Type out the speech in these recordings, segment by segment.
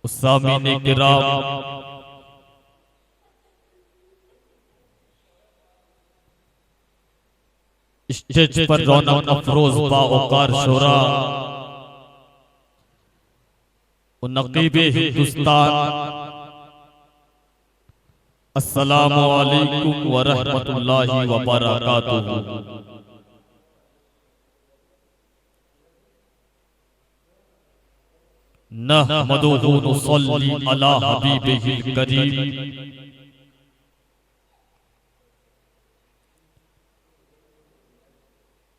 सामीने किराम, स्टेज पर रौनक अफरोज बाओकार शोरा नकीबे हिंदुस्तान, अस्सलामु अलैकुम व रहमतुल्लाहि व बरकातुहू। नहमदुहु व नुसल्ली अला हबीबिहिल करीम।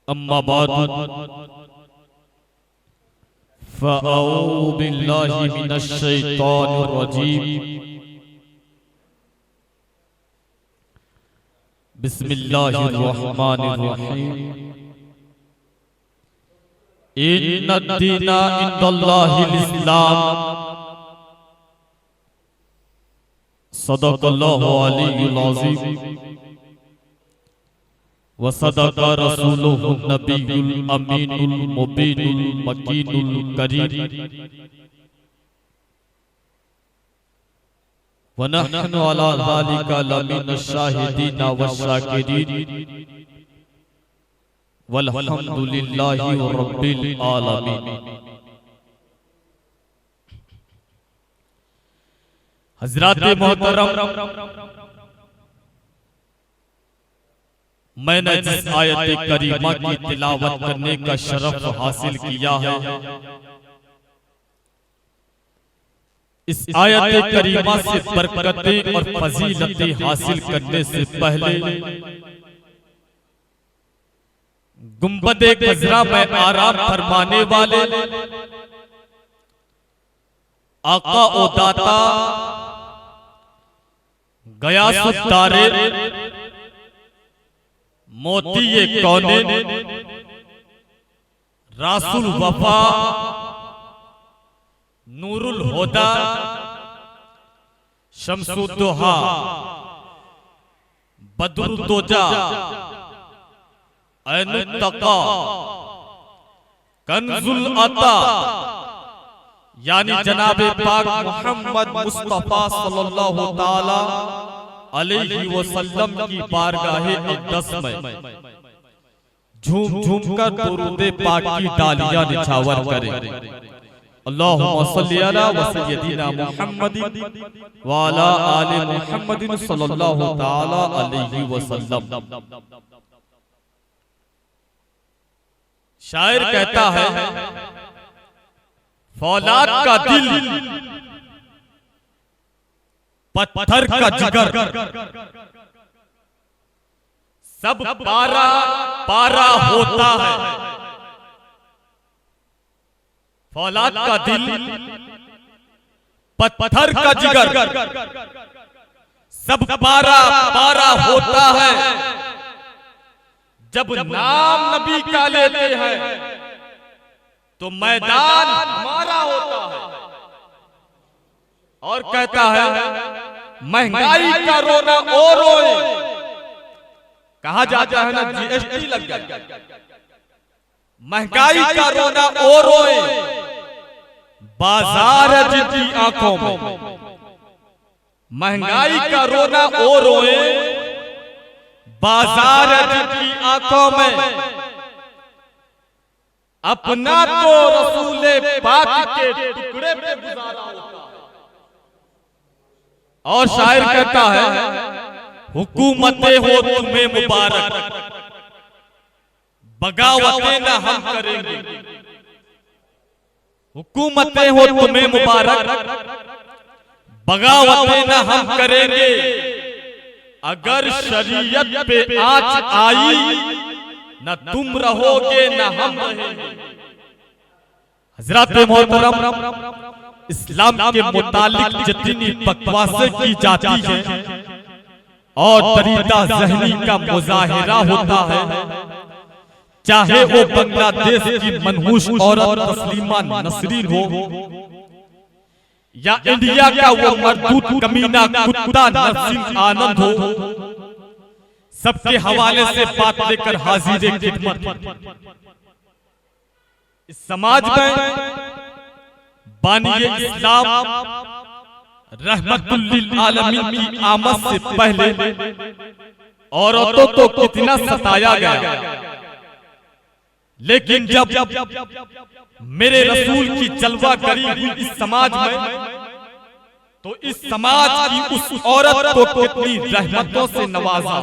अम्मा बाद फ़अऊज़ु बिल्लाहि मिनश शैतानिर रजीम। बिस्मिल्लाहिर रहमानिर रहीम। इन्नद्दीना इंदल्लाहिल इस्लाम। सदक़ल्लाहु अलियुल अज़ीम व सदक़ रसूलुहु नबियुल अमीनुल मुबीनुल मकीनुल करीम। व नहनु अला ज़ालिका लमिनश शाहिदीना वश्शाकिरीन वल्हम्दुलिल्लाहि रब्बिल आलमीन। हज़रात मोहतरम, मैंने जिस आयत करीमा की तिलावत करने का शरफ हासिल किया है, इस आयत करीमा से बरकतें और फजीलतें हासिल करने से पहले गुंबदे खजरा में आराम फरमाने वाले आका ओ दाता गयासुद्दारे मोती ये कौने रासुल वफा नूरुल होदा शम्सुद्दोहा बद्रुद्दोजा ऐनुत्तका कंजुल अता यानी जनाबे पाक मोहम्मद मुस्तफा सल्लल्लाहु ताला अलैहि वसल्लम की बारगाहे अक़दस में झूम झूम कर दुरूदे पाक की डालियां निछावर करें। अल्लाहुम्मा सल्ली अला व सय्यदिना मुहम्मदिन व अला आलि मुहम्मदिन सल्लल्लाहु ताला अलैहि वसल्लम। शायर कहता है, फौलाद का दिल पत्थर का जिगर, सब पारा पारा होता है। फौलाद का दिल पत्थर का जिगर, सब पारा पारा होता है। जब नाम नबी का लेते हैं तो मैदान हमारा होता है। और कहता है, महंगाई का रोना ओ रोए, कहा जाता है ना जीएसटी लग गया। महंगाई का रोना ओ रोए, बाजार है जिनकी आंखों में। महंगाई का रोना ओ रोए, बाजार है जिनकी आंखों में। अपना तो रसूले पाक के टुकड़े पे गुजारा होता है। और शायर कहता है, हुकूमतें हो तुम्हें मुबारक, बगावतें न हम करेंगे। हुकूमतें हो तुम्हें मुबारक, बगावतें न हम करेंगे। अगर शरीयत पे आँच आई, न तुम रहोगे न हम रहेंगे। हज़रात मोहतरम, इस्लाम के मुतालिक जितनी बकवासें की जाती हैं और दरीदा ज़हनी का मुजाहिरा होता है, चाहे वो बांग्लादेश की मनहूस औरत तस्लीमा नसरीन हो या इंडिया का वो मरदूत कमीना कुत्ता नरसिंह आनंद हो, सबके हवाले से बात लेकर हाजिर खिदमत। इस समाज में बानिए इस्लाम रहमतुल लिल आलमीन की आमद से पहले औरतों को कितना सताया गया, लेकिन जब मेरे रसूल की जलवागरी हुई इस समाज में, तो इस समाज की उस औरत को कितनी रहमतों से नवाजा।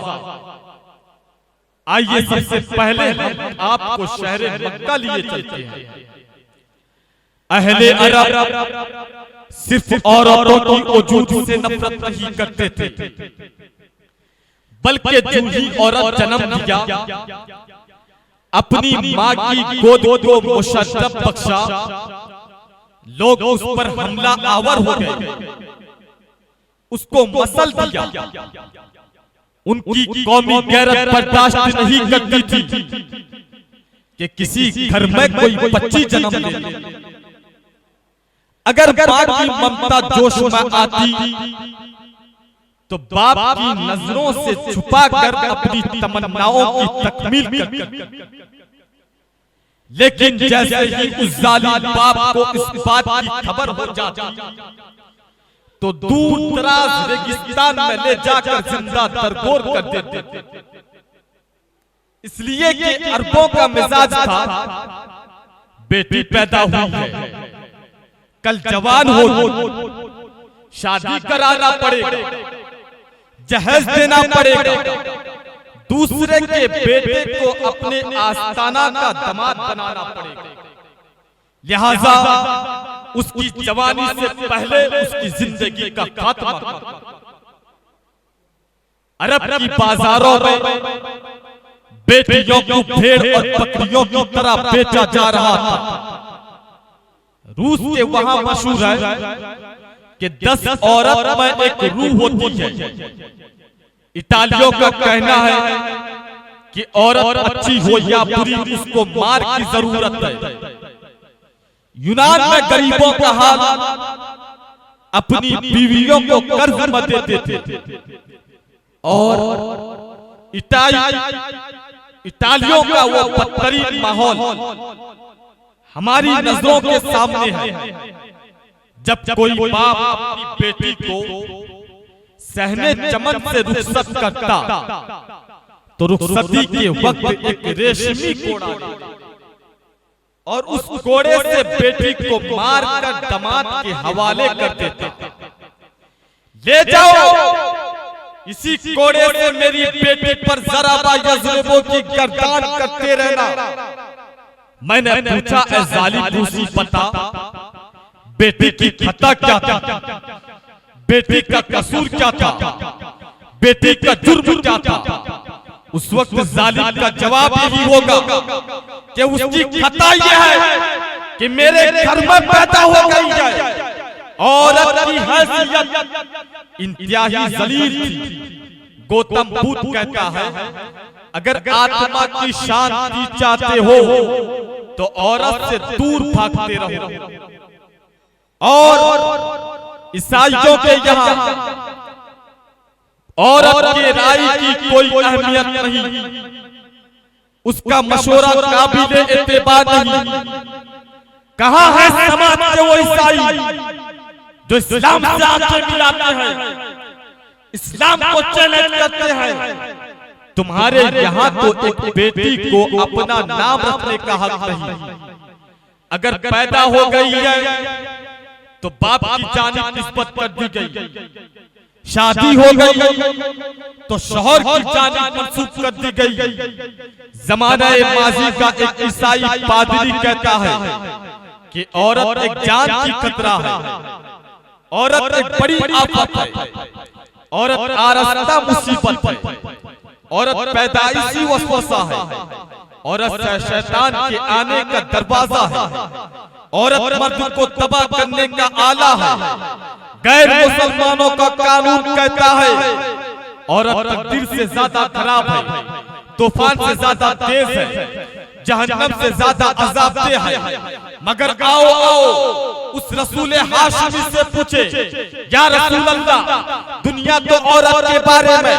आइए सबसे पहले हम आपको शहर मक्का लिए चलते हैं। अहले अरब सिर्फ औरतों की वजूद से नफरत नहीं करते थे, बल्कि जो ही औरत जन्म दिया, अपनी माँ की गोद को मुशर्रफ बख्शा, लोग उस पर हमला आवर हो गए, उसको मसल दिया। उनकी कौमी गैरत बर्दाश्त नहीं करती थी कि किसी घर में कोई बच्ची जन्म ले। अगर बाप की ममता जोश में आती तो बाप की नजरों से छुपाकर अपनी तमन्नाओं की तकमील करती। लेकिन जैसे ही उस जालिम बाप को इस बात की खबर हो जाती, तो दूर दराज रेगिस्तान में ले जाकर जिंदा दरगोर कर देते। इसलिए कि अरबों का मिजाज था, बेटी पैदा हुई है, कल जवान हो, शादी कराना पड़ेगा, जहेज देना पड़ेगा, दूसरे के बेटे को अपने आस्ताना का दामाद बनाना पड़ेगा। लिहाजा उसकी जवानी से पहले उसकी जिंदगी का खात्मा। अरब की बाजारों में बेटियों को भेड़ और बकरियों की तरह बेचा जा रहा था। रूस के वहां मशहूर है कि 10 औरत में एक रूह होती है। इटालियों का कहना है कि औरत अच्छी हो या बुरी, उसको मार की जरूरत है। यूनान में गरीबों का हाल अपनी बीवियों को कर्ज में देते थे, और इटालियों का वो बदतरीन माहौल हमारी नजरों के सामने है। जब कोई बाप अपनी बेटी को सहने चमन से रुखसत करता, तो रुखसती के वक्त एक रेशमी कोड़ा और उस कोड़े से बेटी को मारकर दामाद के हवाले कर देते। ले जाओ, इसी कोड़े से मेरी बेटी पर जरा यज़्रिबो की गर्दान करते रहना। मैंने पूछा, ए जालिम रूसी, बता बेटी की खता क्या था, बेटी का कसूर क्या था, बेटी का जुर्म क्या था? उस वक्त जालिम का जवाब यही होगा कि उसकी खता यह है कि मेरे घर में पैदा हो गई है। औरत की हैसियत इंतहाई जलील थी। गौतम बुद्ध कहता है, अगर आत्मा की शांति चाहते हो तो औरत से दूर भागते रहो। और ईसाइयों के यहाँ औरत के राय की कोई अहमियत नहीं, उसका मशवरा काबिल एतबार नहीं। कहाँ है समाज के वो ईसाई जो इस्लाम से आंखें मिलाते हैं, इस्लाम को चैलेंज करते हैं? तुम्हारे यहाँ तो एक बेटी को अपना नाम रखने का हक नहीं। अगर पैदा हो गई है तो बाप की जानिब निस्बत कर दी गई, शादी हो गई तो शौहर की जानिब मंसूब कर दी गई। जमाने माजी का एक ईसाई पादरी कहता है कि औरत एक जान की खतरा है, औरत एक बड़ी आफत है, औरत आरास्ता मुसीबत है, औरत पैदाइशी वसवसा है, औरत शैतान के आने का दरवाजा है, औरत मर्द को तबाह करने का आला है। गैर मुसलमानों का कानून कहता है औरत तकदीर से ज्यादा खराब है, तूफान से ज्यादा तेज है, जहन्नम से ज्यादा अजाबदेह है। मगर आओ आओ उस रसूल हाशमी से पूछे, या रसूल अल्लाह दुनिया तो औरत के बारे में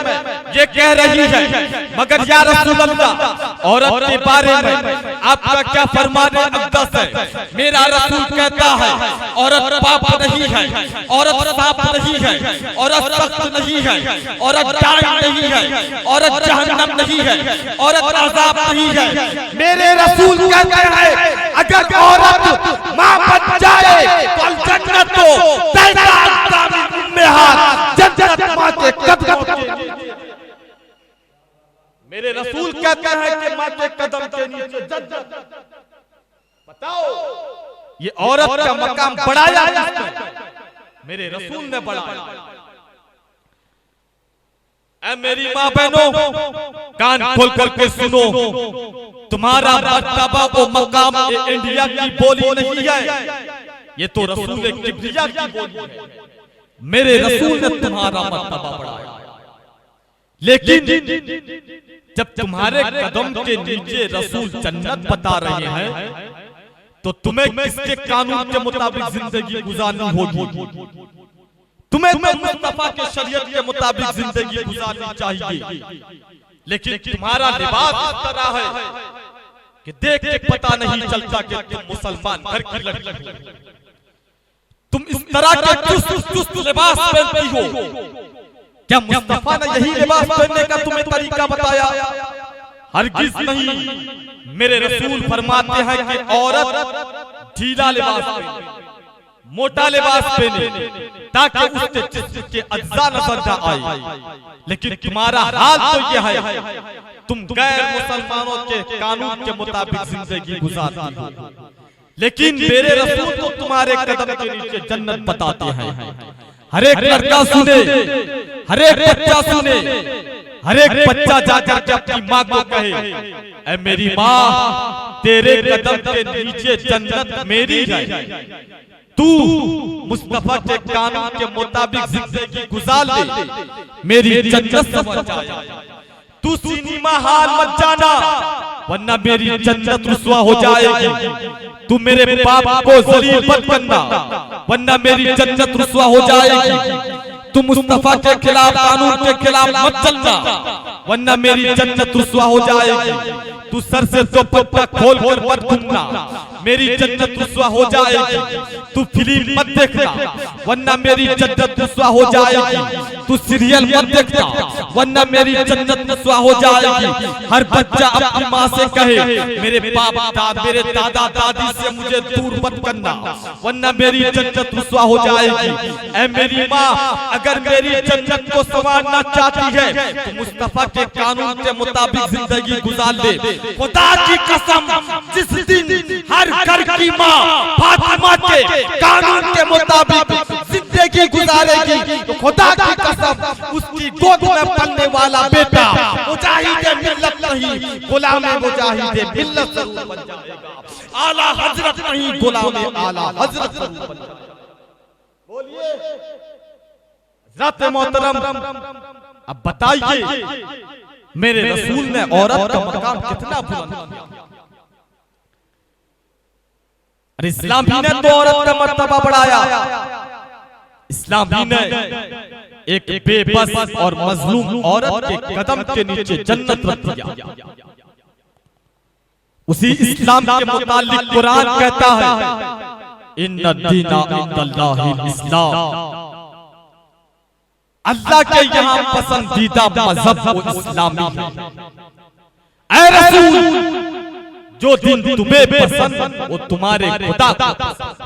ये कह रही है, मगर या रसूल अल्लाह औरत के बारे में आपका क्या फरमाने अक़दस है? मेरा रसूल कहता है औरत पाप नहीं है, औरत साफ नहीं है, औरत सख्त नहीं है, औरत डांट नहीं है, औरत जहन्नम नहीं है, औरत अज़ाब नहीं है। मेरे रसूल कहते हैं अगर औरत मां बन जाए तो जन्नत तो जन्नत मां के कदम के। मेरे रसूल कहते हैं कि मां के कदम के नीचे जन्नत। बताओ ये औरत का मकाम बढ़ाया मेरे रसूल ने बढ़ाया। ऐ मेरी मां बहनों कान खोल करके सुनो, तुम्हारा मर्तबा वो मकाम इंडिया की बोली नहीं है, ये तो रसूल किबरिया की बोली है। मेरे रसूल ने तुम्हारा मर्तबा बढ़ाया, लेकिन जब तुम्हारे कदम के नीचे रसूल जन्नत बता रहे हैं तो तुम्हें किसके कानून के मुताबिक जिंदगी गुजारनी होगी? तुम्हें तो मुस्तफा के शरीयत के मुताबिक जिंदगी गुजारनी चाहिए। लेकिन तुम्हारा लिबास इस तरह है कि देख के पता नहीं चलता कि तुम मुसलमान घर की लड़की हो। तुम इस तरह के चुस्त लिबास पहनती हो। क्या मुस्तफा ने यही लिबास पहनने का तुम्हें तरीका बताया? हरगिज नहीं। मेरे रसूल फरमाते हैं कि औरत ढीला लिबास पहने, मोटा लिबास पहने, ताकि उसके जिस्म के अज्जा नजर न आए। लेकिन तुम्हारा हाल तो यह है, तुम गैर मुसलमानों के कानून के मुताबिक जिंदगी गुजारती हो। लेकिन मेरे रसूल तो तुम्हारे कदम के नीचे जन्नत बताते हैं। हर एक लड़का सुने, हर एक बच्चा सुने, हर एक बच्चा जाकर के अपनी माँ को कहे, ऐ मेरी माँ तेरे कदम के नीचे जन्नत मेरी है, तू मुस्तफा के कानून के मुताबिक जिंदगी गुजार ले, मेरी जन्नत समझ जाए। तू सिनेमा हाल मत जाना वरना मेरी जन्नत रुसवा हो जाएगी। तू मेरे बाप को जलील मत करना वरना मेरी जन्नत रुसवा हो जाएगी। तू मुस्तफा के खिलाफ, कानून के खिलाफ मत चलना वरना मेरी जन्नत रुसवा हो जाएगी। तू सर से दुपट्टा खोल कर मत घूमना, मेरी जन्नत रुसवा हो जाएगी। तू फिल्म मत देखना वरना मेरी जन्नत रुसवा हो जाएगी। तू सीरियल मत देखना वरना मेरी जन्नत रुसवा हो जाएगी। हर बच्चा अपनी माँ से कहे, मेरे बाप मेरे दादा दादी से मुझे दूर मत करना वरना मेरी जन्नत रुसवा हो जाएगी। ऐ मेरी माँ अगर मेरी जन्नत को संवारना चाहती है तो मुस्तफा के कानून के मुताबिक जिंदगी गुजार ले। खुदा की कसम जिस दिन हर घर की माँ फातिमा के कानून के मुताबिक जिंदगी गुजारेगी तो खुदा की कसम उसकी गोद में पलने वाला बेटा मुजाहिद मिल्लत नहीं गुलाम मुजाहिद मिल्लत जरूर बन जाएगा। आला हजरत नहीं गुलाम आला हजरत जरूर बन जाएगा। बोलिए हजरत मोहतरम, अब बताइए मेरे रसूल ने औरत का मकाम कितना बुलंद किया। अरे इस्लाम ही ने तो औरत का मर्तबा बढ़ाया। इस्लाम ही ने एक बेबस और मजलूम औरत के कदम के नीचे जन्नत रख दिया। उसी इस्लाम के मुतालिक कुरान कहता है, इन्ना दीना इंदल्लाहिल इस्लाम, अल्लाह के यहाँ पसंदीदा मजहब वो इस्लामी है। ऐ रसूल जो दिन तुम्हें पसंद वो तुम्हारे खुदा को पसंद।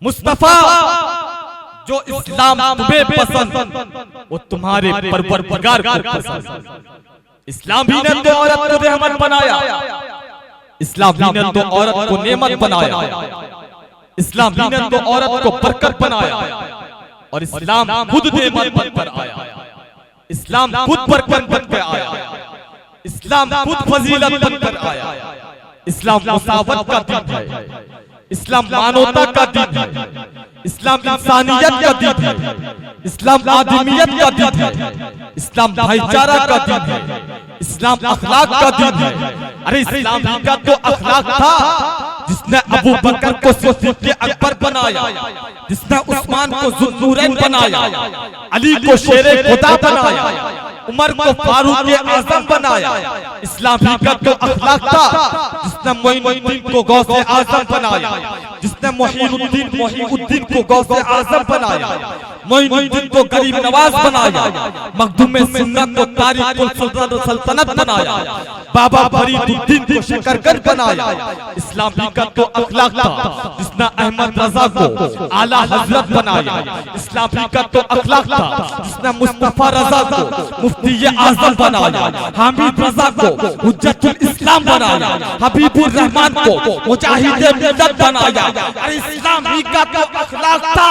मुस्तफा जो इस्लाम तुम्हें पसंद वो तुम्हारे परवरदिगार को पसंद। इस्लाम ही ने तो औरत को रहमत बनाया, इस्लाम ही ने तो औरत को नेमत बनाया, इस्लाम ही ने तो औरत को बरकत बनाया। और इस्लाम खुद नेमत बनकर आया, इस्लाम खुद बरकत बनकर आया, इस्लाम खुद फजीलत बनकर आया। इस्लाम मुसावत का दिन है, इस्लाम मानवता का दिन है, इस्लाम इंसानियत का दिन है, इस्लाम आदमियत का दिन है, इस्लाम भाईचारा का दिन है, इस्लाम अखलाक का दिन है। अरे इस्लाम का तो अखलाक था जिसने जिसने अबू बकर को सिद्दीक़ अकबर बनाया, जिसने उस्मान को ज़ुन्नूरैन बनाया, अली को शेरे खुदा बनाया, उमर को फारूक आज़म बनाया। इस्लामी का तो अखलाक था जिसने मोइनुद्दीन को गौसे आज़म बनाया, जिसने मोहीउद्दीन को गौसे आज़म बनाया, मोइनुद्दीन को गरीब नवाज बनाया, मखदूम सुन्नत को तारिकुल सल्तनत बनाया, बाबा फरीदुद्दीन को शकरगंज बनाया। इस्लामी का तो अखलाक था जिसने अहमद रजा को आला हजरत बनाया। इस्लामी का तो अखलाक था जिसने मुस्तफा रजा को मुफ्ती आज़म बनाया, हामिद रजा को हुज्जतुल इस्लाम बनाया, हबीबुर रहमान को मुजाहिद मिल्लत बनाया। अरे इस्लामी का तो अखलाक था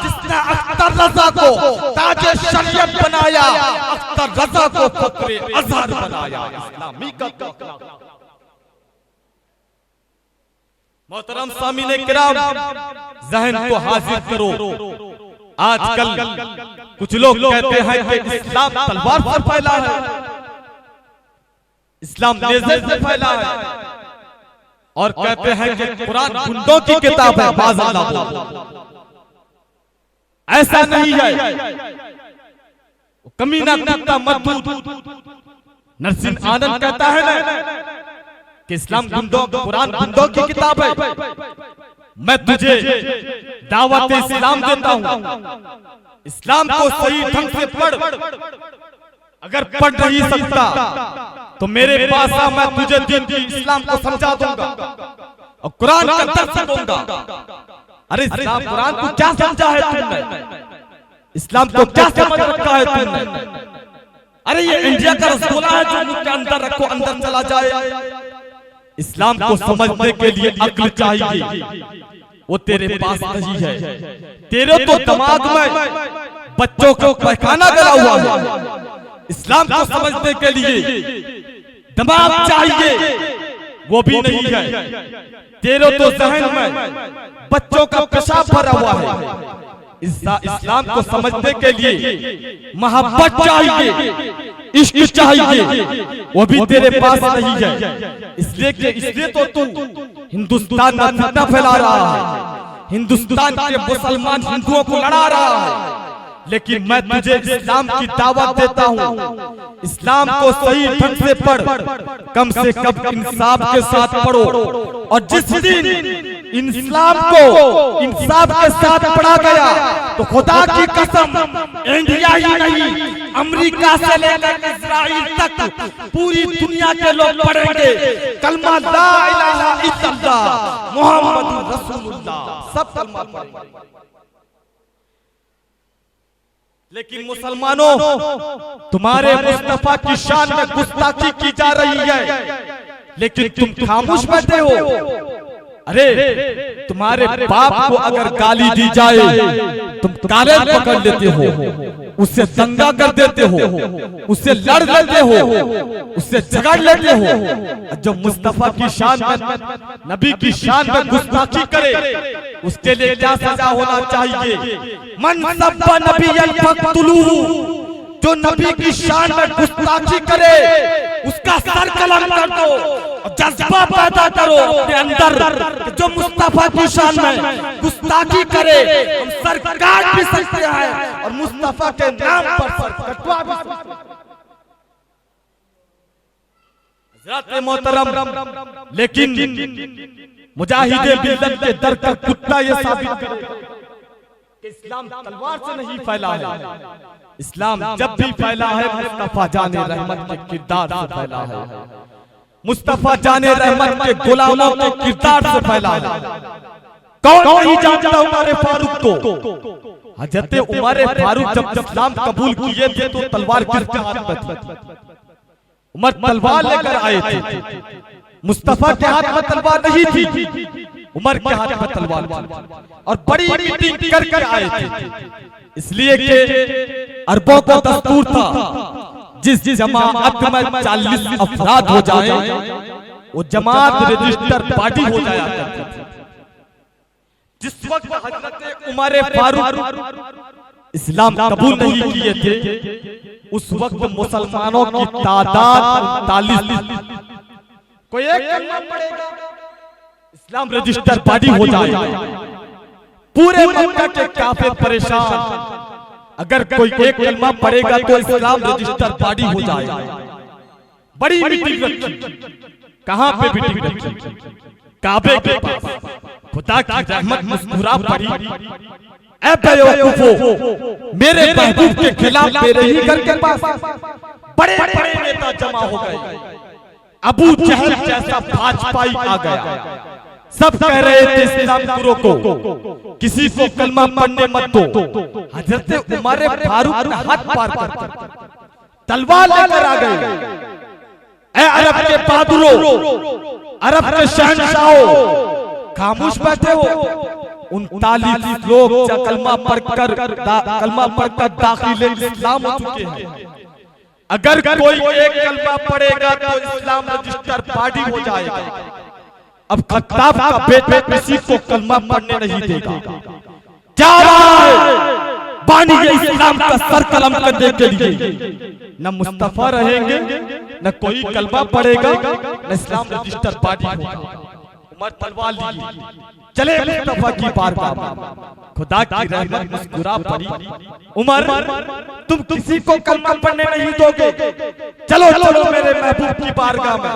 जिसने अख्तर रजा को ताज शरीयत बनाया, अख्तर रजा को फक्रे अज़हर बनाया। इस्लामी का तो अखलाक। मोहतरम सामीने किराम, ज़हन को हाजिर करो। आजकल कुछ लोग कहते हैं कि इस्लाम तलवार से फैला है, इस्लाम नेज़े से फैला है, और कहते हैं कि कुरान गुंडों की किताब है। बाज़अल्लाह ऐसा नहीं है। कमीना कुत्ता मदूद नरसिंह आनंद कहता है ना कि इस्लाम गुंडों, कुरान गुंडों की किताब है। मैं तुझे दावत इस्लाम देता हूं, इस्लाम को सही ढंग से पढ़। अगर पढ़ नहीं सकता तो मेरे पास आ, मैं तुझे दीन की इस्लाम को समझा दूंगा और कुरान का दर्स दूंगा। अरे इस्लाम कुरान को क्या समझा है तुमने? इस्लाम को क्या समझ रखा है तुमने? अरे ये इंडिया का रसगुल्ला है जो मुंह के अंदर रखो, अंदर चला जाए। इस्लाम को समझने के लिए अक्ल चाहिए, वो तेरे पास नहीं है। तेरे तो दिमाग में बच्चों को पैखाना गला हुआ है। इस्लाम को समझने के लिए दिमाग चाहिए, वो भी नहीं है। तेरे तो जहन में बच्चों का पेशाब भरा हुआ है। इस्लाम को समझने के लिए मोहब्बत चाहिए, इश्क चाहिए, वो भी तेरे पास नहीं है। इसलिए तो तू हिंदुस्तान में फितना फैला रहा है, हिंदुस्तान के मुसलमान हिंदुओं को लड़ा रहा है। लेकिन मैं तुझे इस्लाम की दावत देता हूँ, इस्लाम को सही ढंग से पढ़, कम से कम इंसाफ के साथ पढ़ो। और जिस दिन इस्लाम को इंसाफ के साथ पढ़ा गया तो खुदा की कसम, इंडिया ही नहीं अमेरिका से लेकर इजराइल तक पूरी दुनिया के लोग पढ़ेंगे कलमा ला इलाहा इल्लल्लाह मुहम्मदुर रसूलुल्लाह, सब कलमा पढ़ेंगे। लेकिन मुसलमानों, तुम्हारे मुस्तफा की शान में गुस्ताखी की जा रही है, लेकिन तुम खामोश बैठे हो। अरे तुम्हारे बाप को अगर गाली दी जाए तुम काले पकड़ लेते हो, उससे दंगा कर देते हो, उससे लड़ लेते हो, उससे झगड़ लेते हो। जो मुस्तफा की शान में, नबी की शान में गुस्ताखी करे उसके लिए क्या सजा होना चाहिए? मन सब्बा नबिय्यन फक्तुलूहु, जो नबी की शान में गुस्ताखी करे उसका सर कलम कर दो, जज्बा पैदा करो अपने अंदर। जो मुस्तफा की शान में गुस्ताखी करे हम सर काट भी सकते हैं और मुस्तफा के नाम पर सर कटवा भी सकते हैं। हज़रात मोहतरम, लेकिन मुजाहिदे मिल्लत के दर का कुत्ता ये साबित करेगा कि इस्लाम तलवार से नहीं फैला है। इस्लाम जब भी फैला है मुस्तफा जाने रहमत के किरदार से फैला है, मुस्तफा जाने रहमत के गुलामों के किरदार से फैला है। कौन नहीं जानता उमर फारूक को? हजरत उमर फारूक जब इस्लाम कबूल किए थे तो तलवार किसके हाथ में थी? उमर तलवार लेकर आए थे, मुस्तफा के हाथ में तलवार नहीं थी, उमर के हाथ में तलवार थी। और बड़ी मीटिंग करके आए थे, इसलिए कि अरबों का दस्तूर था जिस जमात में 40 अफराद हो जाए वो जमात रजिस्टर पार्टी हो जाया करती थी। जिस वक्त हजरत उमर फारूक इस्लाम कबूल नहीं किए थे उस वक्त मुसलमानों की तादाद 39। कोई एक कलमा पढ़ेगा इस्लाम रजिस्टर बॉडी हो जाए। पूरे मक्का के काफिर परेशान, अगर कोई एक कलमा पढ़ेगा तो इस्लाम रजिस्टर बॉडी हो जाए। बड़ी मीटिंग रखी, कहां पे मीटिंग रखी? काबे के पास। खुदा की रहमत मुस्कुरा पड़ी, ऐ बेवकूफो, मेरे महबूब के खिलाफ मेरे ही घर के पास बड़े बड़े नेता जमा हो गए। अबू जहल जैसा भाजपाई आ गया। सब कह रहे थे इस्लाम गुरु को किसी को कलमा पढ़ने मत दो। हजरत उमर फारूक का हाथ पार कर तलवार लेकर आ गए। ऐ अरब के बहादुरों, अरब के शहंशाहों, खामोश बैठे हो। 39 लोग कलमा पढ़कर दाखिल इस्लाम हो चुके हैं। अगर कोई एक कलमा पढ़ेगा तो इस्लाम रजिस्टर बॉडी हो जाएगा। अब खत्ताब का बेटा किसी को कलमा पढ़ने नहीं देगा। क्या बानी इस्लाम का सर कलम करने के लिए न मुस्तफा रहेंगे, न कोई कलमा पढ़ेगा, न इस्लाम रजिस्टर बॉडी होगा। उमर तलवार लिए चले मुस्तफा की बारगाह में। खुदा की रहमत मुस्कुरा पड़ी। उमर, तुम किसी को कलमा पढ़ने नहीं दोगे? चलो चलो मेरे महबूब की बारगाह में,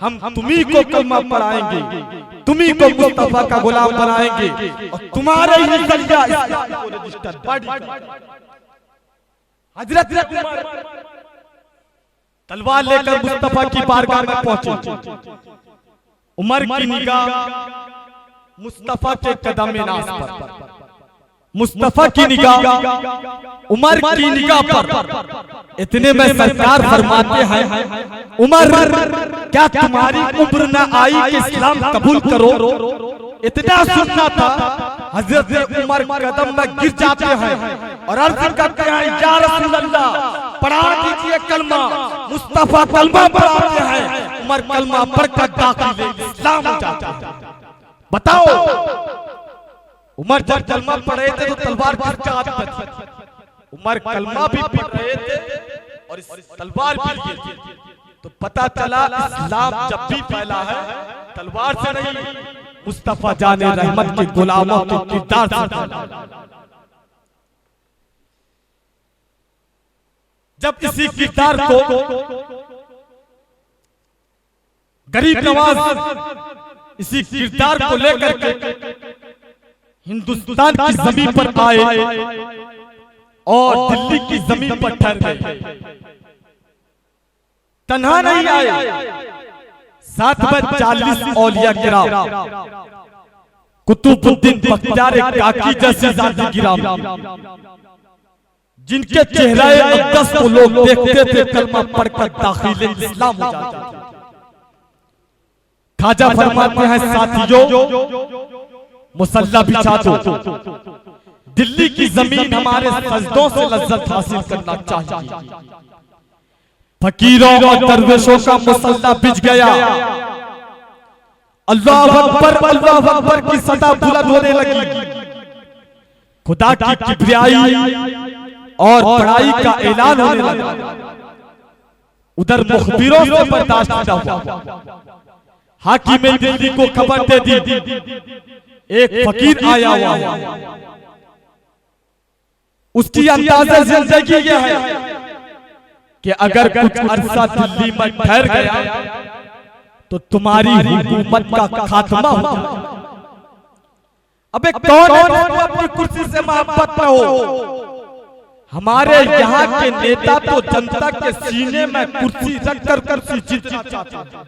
हम तुम्ही को कलमा पढ़ाएंगे, तुम्ही को मुस्तफा का गुलाम बनाएंगे और तुम्हारे ही जरिया इस्लाम को रजिस्टर बॉडी। हजरत उमर तलवार लेकर मुस्तफा की बारगाह में पहुंचे। उमर की निगाह मुस्तफा के कदम नाज पर, मुस्तफा की निगाह उमर की निगाह पर। इतने में सरकार फरमाते हैं, उमर क्या तुम्हारी उम्र न आई कि इस्लाम कबूल करो? इतना सुनना था। हजरत उमर कदम में गिर जाते हैं और अर्ज करते हैं, या रसूल अल्लाह, पढ़ा दीजिए कलमा। मुस्तफा कलमा पढ़ाते हैं, उमर कलमा पढ़कर दाखिल इस्लाम हो जाता है। बताओ, उमर जब कलमा पढ़ रहे थे तो तलवार किसके हाथ में थी? उमर कलमा भी पढ़ रहे थे और तलवार भी लिए थे। तो पता चला इस्लाम जब भी फैला है तलवार से नहीं, मुस्तफा जाने रहमत के गुलामों के किरदार से फैला। जब इसी किरदार को गरीब नवाज इसी किरदार को लेकर के हिंदुस्तान की जमीन पर आए और दिल्ली की जमीन पर ठहर गए। तन्हा नहीं आए, साथ में 40 औलिया किराम, कुतुबुद्दीन बख्तियार काकी जैसे जाति किराम, जिनके चेहरे अक़दस को लोग देखते थे कलमा पढ़कर दाखिल इस्लाम हो जाते। खाजा फरमाते हैं, साथियों मुसल्ला बिछा दो, दिल्ली की जमीन हमारे सजदों से लज्जत हासिल करना चाहिए। फकीरों और दरवेशों का मुसल्ला बिछ गया। अल्लाह अकबर की सदा बुलंद होने लगी। खुदा की किबरियाई और बड़ाई का ऐलान होने लगा। उधर मुखबिरों से बर्दाश्त न हुआ। हाकिम दिल्ली को खबर दे दी, एक फकीर आया हुआ, उसकी अंदाज़े जिंदगी ये है कि अगर कुछ अरसा दिल्ली में ठहर गया तो तुम्हारी हुकूमत का खात्मा हो जाए। अबे कौन है जो अपनी कुर्सी से मोहब्बत में हो? हमारे यहाँ के नेता तो जनता के सीने में कुर्सी रखकर कुर्सी जीतना चाहते हैं।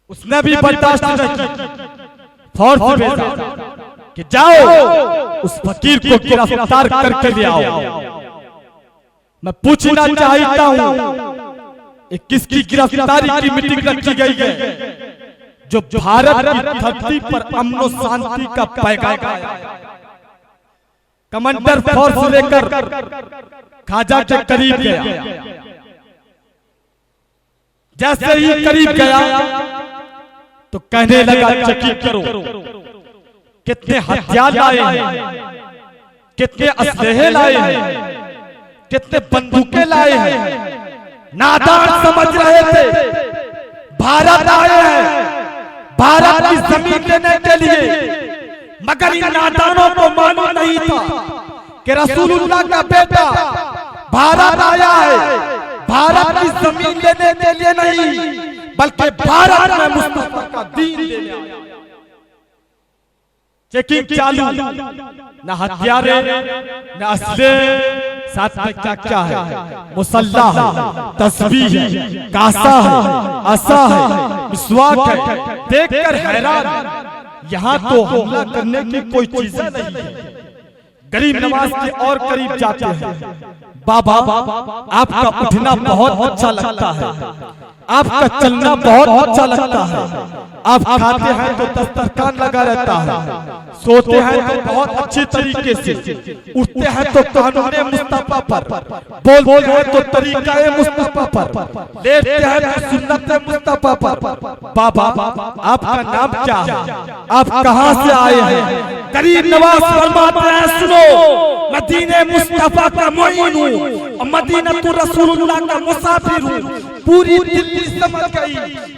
उसने भी बर्दाश्त नहीं की, फौज भेजा कि जाओ उस फकीर को गिरफ्तार करके ले आओ। मैं पूछना चाहता हूँ, किसकी गिरफ्तारी की मीटिंग रखी गई है जो भारत की धरती पर अमन और शांति का पैगाम आया? कमांडर फोर्स लेकर खाजा के करीब गया। जैसे ही करीब गया तो कहने लगा, चेकिंग करो, कितने हथियार लाए हैं, कितने असलहे लाए हैं, कितने बंदूकें लाए हैं। नादान समझ रहे थे भारत आए हैं, भारत की जमीन लेने के लिए, मगर इन नादानों को मालूम नहीं था कि रसूलुल्लाह का बेटा भारत आया है भारत की जमीन लेने के लिए नहीं, बल्कि भारत में मुस्तफा का दीन लेने आया। चेकिंग चालू, न हथियारे न असले, साथ में क्या क्या है, मुसल्ला है, तस्बीह है, कासा है, असा है, मिसवाक है। देखकर हैरान, यहाँ तो हमला करने की कोई चीज नहीं है। गरीब नवाज के और करीब जाते हैं, बाबा आपका उठना बहुत अच्छा लगता है, आपका चलना बहुत अच्छा लगता है, आप खाते हैं तो दस्तरखान लगा रहता है, सोते हैं तो बहुत अच्छे तरीके से, उठते हैं तो कानून मुस्तफा पर, बोलते हैं तो तरीका मुस्तफा पर, लेटते हैं तो सुन्नत मुस्तफा पर। बाबा आपका नाम क्या है, आप कहां से आए हैं? गरीब नवाज फरमाते हैं, सुनो, मदीने मुस्तफा का मुईन हूँ और मदीनतु रसूलुल्लाह का मुसाफिर हूँ। पूरी दिल्ली समझ गई,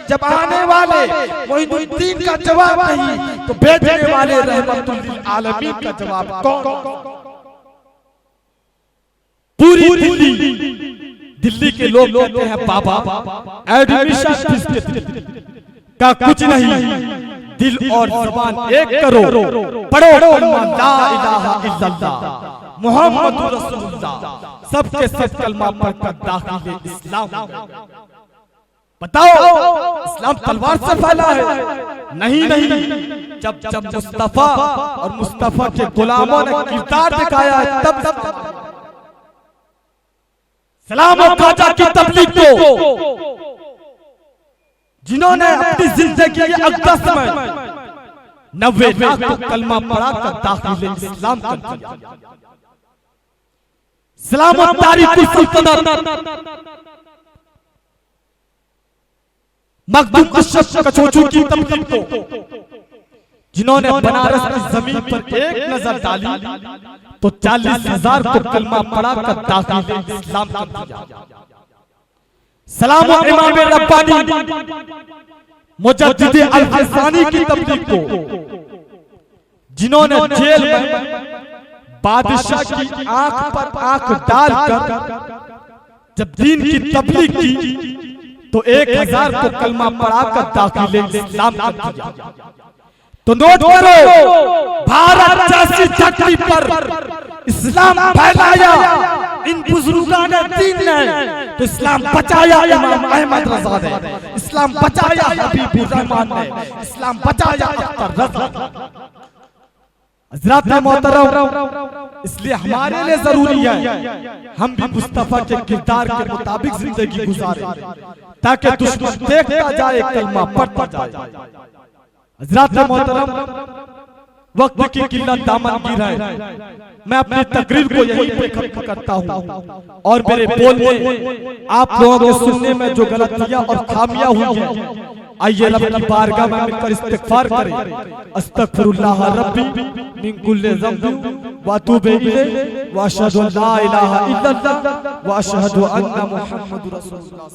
जब आने वाले मोइनुद्दीन का जवाब नहीं तो भेजने वाले रहमतुल लिल आलमीन का जवाब कौन? पूरी दिल्ली के लोग कहते हैं, बाबा एडमिशन फीस का कुछ नहीं, दिल और ज़बान एक करो, पढ़ो कलमा ला इलाहा इल्लल्लाह मुहम्मदुर रसूलुल्लाह, सबके सब कलमा पढ़कर दाखिल इस्लाम। बताओ, इस्लाम तलवार से फैला है? नहीं, जब मुस्तफा और मुस्तफा के गुलामों ने किरदार दिखाया है तब सलाम और खाजा की तबलीग को, जिन्होंने अपनी जिंदगी के अक़दस में 90 लाख को कलमा पढ़ा कर दाखिल इस्लाम कर दिया। सलामत तारीख़ सुल्तानत मखदूम अशरफ कचौचू की तबलीग को, जिन्होंने बनारस की जमीन पर एक नजर डाली तो 40,000 को कलमा पढ़ा कर दाखिल इस्लाम कर दिया। सलाम इमाम रब्बानी मुजद्दिद अल-हसानी की तबलीग को, जिन्होंने जेल में बादशाह की आंख पर आंख डालकर जब दीन की तबलीग की तो 1,000 को कलमा पढ़ाकर दाखिल इस्लाम कर दिया। तो नोट करो, भारत जैसी धरती पर इस्लाम फैलाया इन बुजुर्गों ने, दीन ने, तो इस्लाम बचाया इमाम अहमद रज़ा ने, इस्लाम बचाया हबीबुर रहमान ने, इस्लाम बचाया अख्तर रज़ा। हज़रात मोहतरम, इसलिए हमारे लिए जरूरी है हम भी मुस्तफा के किरदार के मुताबिक जिंदगी गुजारें, ताकि दुश्मन देखता जाए, कलमा पढ़ता जाए। हज़रात मोहतरम, वक्त की किल्लत दामन गिरा है, मैं अपनी तकरीर को यहीं पे खत्म करता हूँ और मेरे बोलने आप लोगों के सुनने में जो गलतियां और खामियां हुई हैं, आइए रब की बारगाह में मिलकर इस्तिग़फ़ार करें। अस्तग़फ़िरुल्लाह रब्बी मिन कुल्लि ज़ंबिन व अतूबु इलैहि व अशहदु अन ला इलाहा इल्लल्लाह व अशहदु अन्ना मुहम्मदुर रसूलुल्लाह।